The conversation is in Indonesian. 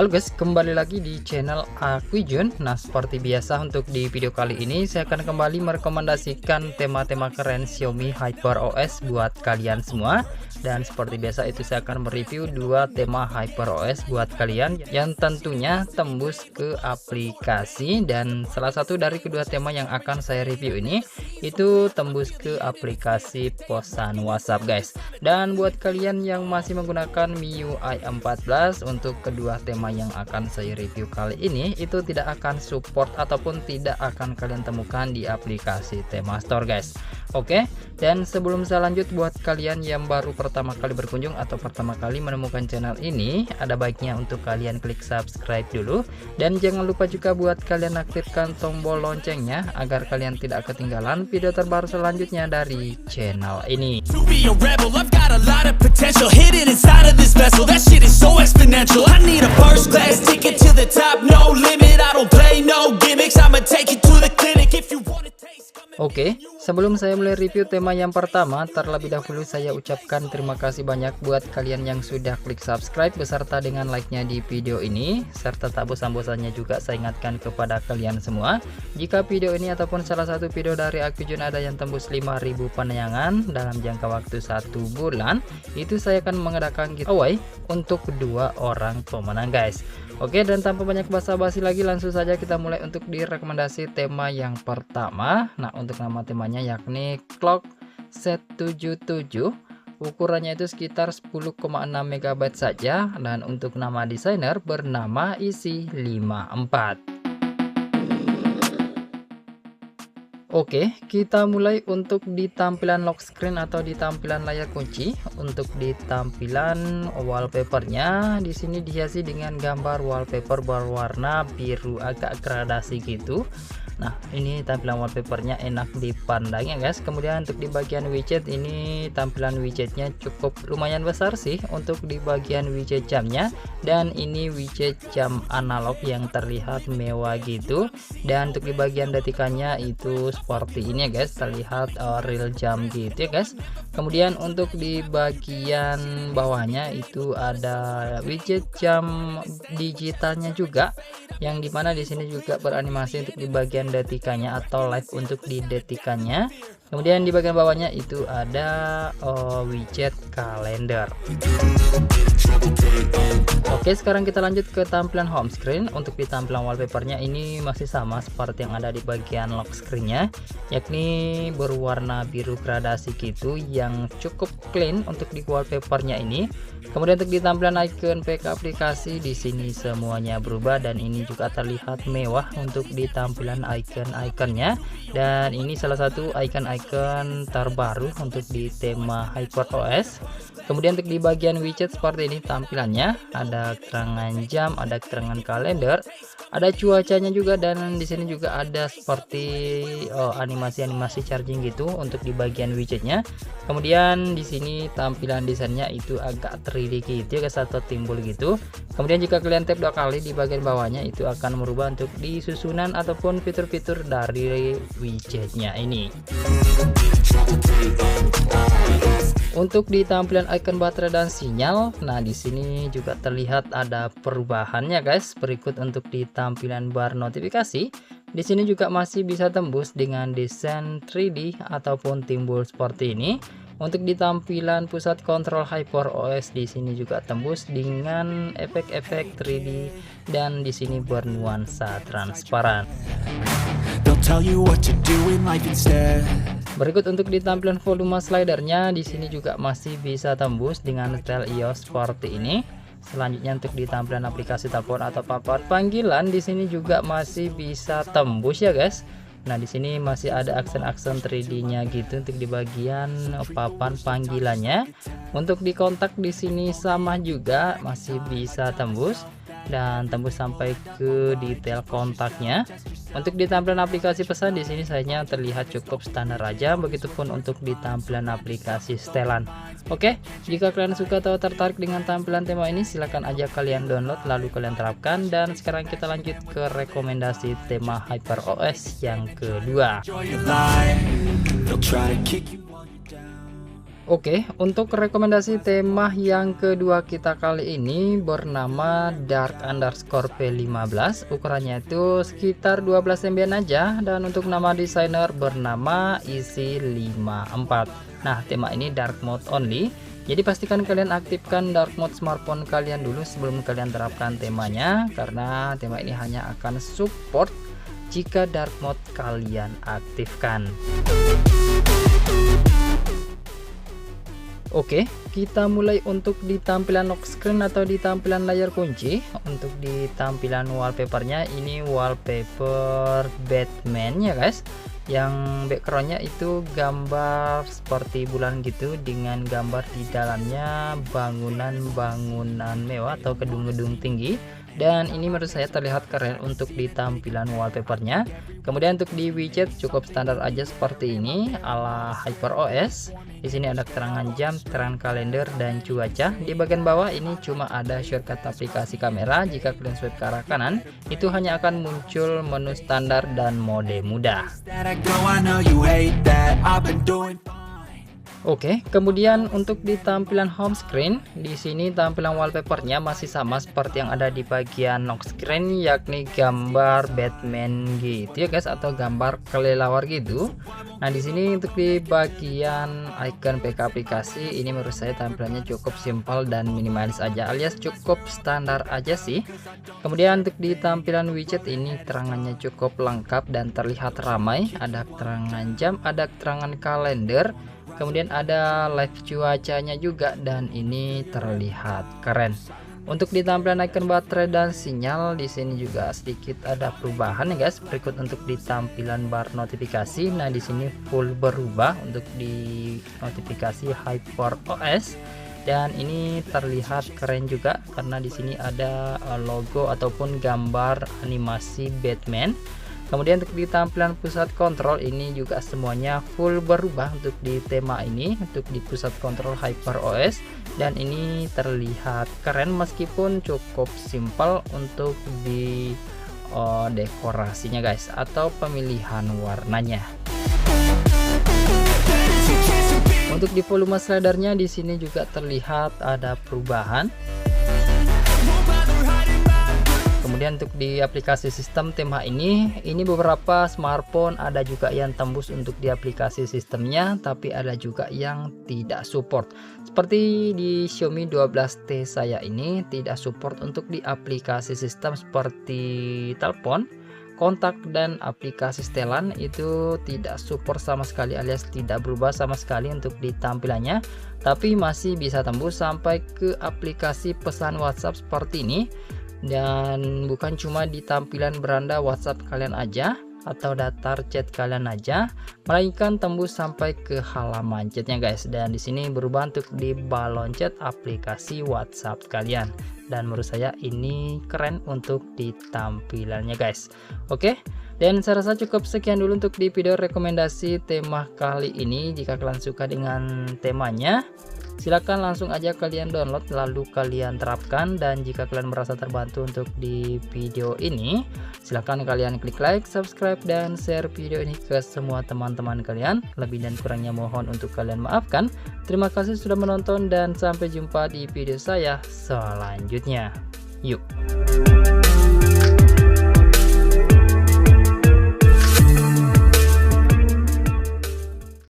Halo guys, kembali lagi di channel aku Jun. Nah, seperti biasa untuk di video kali ini saya akan kembali merekomendasikan tema-tema keren Xiaomi HyperOS buat kalian semua. Dan seperti biasa itu saya akan mereview dua tema HyperOS buat kalian yang tentunya tembus ke aplikasi, dan salah satu dari kedua tema yang akan saya review ini itu tembus ke aplikasi pesan WhatsApp guys. Dan buat kalian yang masih menggunakan MIUI 14, untuk kedua tema yang akan saya review kali ini itu tidak akan support ataupun tidak akan kalian temukan di aplikasi Tema Store guys. Oke, dan sebelum saya lanjut, buat kalian yang baru pertama kali berkunjung atau pertama kali menemukan channel ini, ada baiknya untuk kalian klik subscribe dulu, dan jangan lupa juga buat kalian aktifkan tombol loncengnya agar kalian tidak ketinggalan video terbaru selanjutnya dari channel ini. Class ticket to the top, no limit. I don't play no gimmicks. I'ma take you to the clinic if you want to taste. Oke, sebelum saya mulai review tema yang pertama, terlebih dahulu saya ucapkan terima kasih banyak buat kalian yang sudah klik subscribe beserta dengan like-nya di video ini, serta tak bosan-bosannya juga saya ingatkan kepada kalian semua, jika video ini ataupun salah satu video dari aku Jun ada yang tembus 5.000 penayangan dalam jangka waktu 1 bulan, itu saya akan mengadakan giveaway untuk 2 orang pemenang guys. Oke, dan tanpa banyak basa-basi lagi, langsung saja kita mulai untuk direkomendasi tema yang pertama. Nah, untuk nama temanya yakni Clock Z77. Ukurannya itu sekitar 10,6 MB saja, dan untuk nama desainer bernama Isi54. Oke, kita mulai untuk di tampilan lock screen atau di tampilan layar kunci. Untuk di tampilan wallpapernya di sini dihiasi dengan gambar wallpaper berwarna biru agak gradasi gitu. Nah, ini tampilan wallpapernya enak dipandang ya guys. Kemudian untuk di bagian widget ini, tampilan widgetnya cukup lumayan besar sih untuk di bagian widget jamnya, dan ini widget jam analog yang terlihat mewah gitu. Dan untuk di bagian detikannya itu seperti ini ya guys, terlihat real jam gitu ya guys. Kemudian untuk di bagian bawahnya itu ada widget jam digitalnya juga, yang dimana di sini juga beranimasi untuk di bagian detikannya atau live untuk di detikannya. Kemudian di bagian bawahnya itu ada widget kalender. Oke, sekarang kita lanjut ke tampilan home screen. Untuk di tampilan wallpapernya ini masih sama seperti yang ada di bagian lock screennya, yakni berwarna biru gradasi gitu yang cukup clean untuk di wallpapernya ini. Kemudian untuk di tampilan icon PK aplikasi di sini semuanya berubah, dan ini juga terlihat mewah untuk di tampilan icon-iconnya, dan ini salah satu icon-icon terbaru untuk di tema HyperOS. Kemudian untuk di bagian widget seperti ini tampilannya, ada keterangan jam, ada keterangan kalender, ada cuacanya juga, dan di sini juga ada seperti animasi-animasi charging gitu untuk di bagian widgetnya. Kemudian di sini tampilan desainnya itu agak 3D gitu ya guys, atau timbul gitu. Kemudian jika kalian tap 2 kali di bagian bawahnya itu akan merubah untuk di susunan ataupun fitur-fitur dari widgetnya ini. Untuk di tampilan icon baterai dan sinyal, nah di sini juga terlihat ada perubahannya guys. Berikut untuk di tampilan bar notifikasi, di sini juga masih bisa tembus dengan desain 3D ataupun timbul seperti ini. Untuk di tampilan pusat kontrol HyperOS di sini juga tembus dengan efek-efek 3D, dan di sini bernuansa transparan. Berikut untuk di tampilan volume slidernya, di sini juga masih bisa tembus dengan style iOS seperti ini. Selanjutnya untuk di tampilan aplikasi telepon atau papan panggilan, di sini juga masih bisa tembus ya guys. Nah, di sini masih ada aksen-aksen 3D-nya gitu untuk di bagian papan panggilannya. Untuk di kontak di sini sama juga masih bisa tembus, dan tembus sampai ke detail kontaknya. Untuk di tampilan aplikasi pesan di sini sayangnya terlihat cukup standar aja, begitupun untuk di tampilan aplikasi setelan. Oke, jika kalian suka atau tertarik dengan tampilan tema ini, silahkan aja kalian download lalu kalian terapkan. Dan sekarang kita lanjut ke rekomendasi tema HyperOS yang kedua. Oke, untuk rekomendasi tema yang kedua kita kali ini bernama Dark Underscore P15. Ukurannya itu sekitar 12 MB aja, dan untuk nama desainer bernama Easy54. Nah, tema ini dark mode only. Jadi pastikan kalian aktifkan dark mode smartphone kalian dulu sebelum kalian terapkan temanya, karena tema ini hanya akan support jika dark mode kalian aktifkan. Oke, kita mulai untuk di tampilan lock screen atau di tampilan layar kunci. Untuk di tampilan wallpapernya, ini wallpaper Batman ya guys, yang backgroundnya itu gambar seperti bulan gitu, dengan gambar di dalamnya bangunan-bangunan mewah atau gedung-gedung tinggi. Dan ini menurut saya terlihat keren untuk di tampilan wallpapernya. Kemudian untuk di widget cukup standar aja seperti ini ala HyperOS. Di sini ada keterangan jam, keterangan kalender, dan cuaca. Di bagian bawah ini cuma ada shortcut aplikasi kamera. Jika kalian swipe ke arah kanan, itu hanya akan muncul menu standar dan mode mudah. Oke, kemudian untuk di tampilan home screen, di sini tampilan wallpapernya masih sama seperti yang ada di bagian lock screen, yakni gambar Batman gitu ya guys, atau gambar kelelawar gitu. Nah, di sini untuk di bagian icon PK aplikasi ini menurut saya tampilannya cukup simpel dan minimalis aja, alias cukup standar aja sih. Kemudian untuk di tampilan widget ini terangannya cukup lengkap dan terlihat ramai. Ada keterangan jam, ada keterangan kalender. Kemudian ada live cuacanya juga, dan ini terlihat keren. Untuk di tampilan icon baterai dan sinyal di sini juga sedikit ada perubahan ya guys. Berikut untuk di tampilan bar notifikasi. Nah, di sini full berubah untuk di notifikasi HyperOS, dan ini terlihat keren juga karena di sini ada logo ataupun gambar animasi Batman. Kemudian untuk di tampilan pusat kontrol ini juga semuanya full berubah untuk di tema ini, untuk di pusat kontrol HyperOS, dan ini terlihat keren meskipun cukup simpel untuk di dekorasinya guys, atau pemilihan warnanya. Untuk di volume slidernya di sini juga terlihat ada perubahan. Kemudian untuk di aplikasi sistem tema ini beberapa smartphone ada juga yang tembus untuk di aplikasi sistemnya, tapi ada juga yang tidak support. Seperti di Xiaomi 12T saya ini tidak support untuk di aplikasi sistem seperti telepon, kontak, dan aplikasi setelan itu tidak support sama sekali, alias tidak berubah sama sekali untuk di tampilannya, tapi masih bisa tembus sampai ke aplikasi pesan WhatsApp seperti ini. Dan bukan cuma di tampilan beranda WhatsApp kalian aja atau daftar chat kalian aja, melainkan tembus sampai ke halaman chatnya guys. Dan di sini berubah untuk di balon chat aplikasi WhatsApp kalian, dan menurut saya ini keren untuk di tampilannya guys. Oke, dan saya rasa cukup sekian dulu untuk di video rekomendasi tema kali ini. Jika kalian suka dengan temanya, silahkan langsung aja kalian download lalu kalian terapkan. Dan jika kalian merasa terbantu untuk di video ini, silahkan kalian klik like, subscribe, dan share video ini ke semua teman-teman kalian. Lebih dan kurangnya mohon untuk kalian maafkan. Terima kasih sudah menonton, dan sampai jumpa di video saya selanjutnya. Yuk.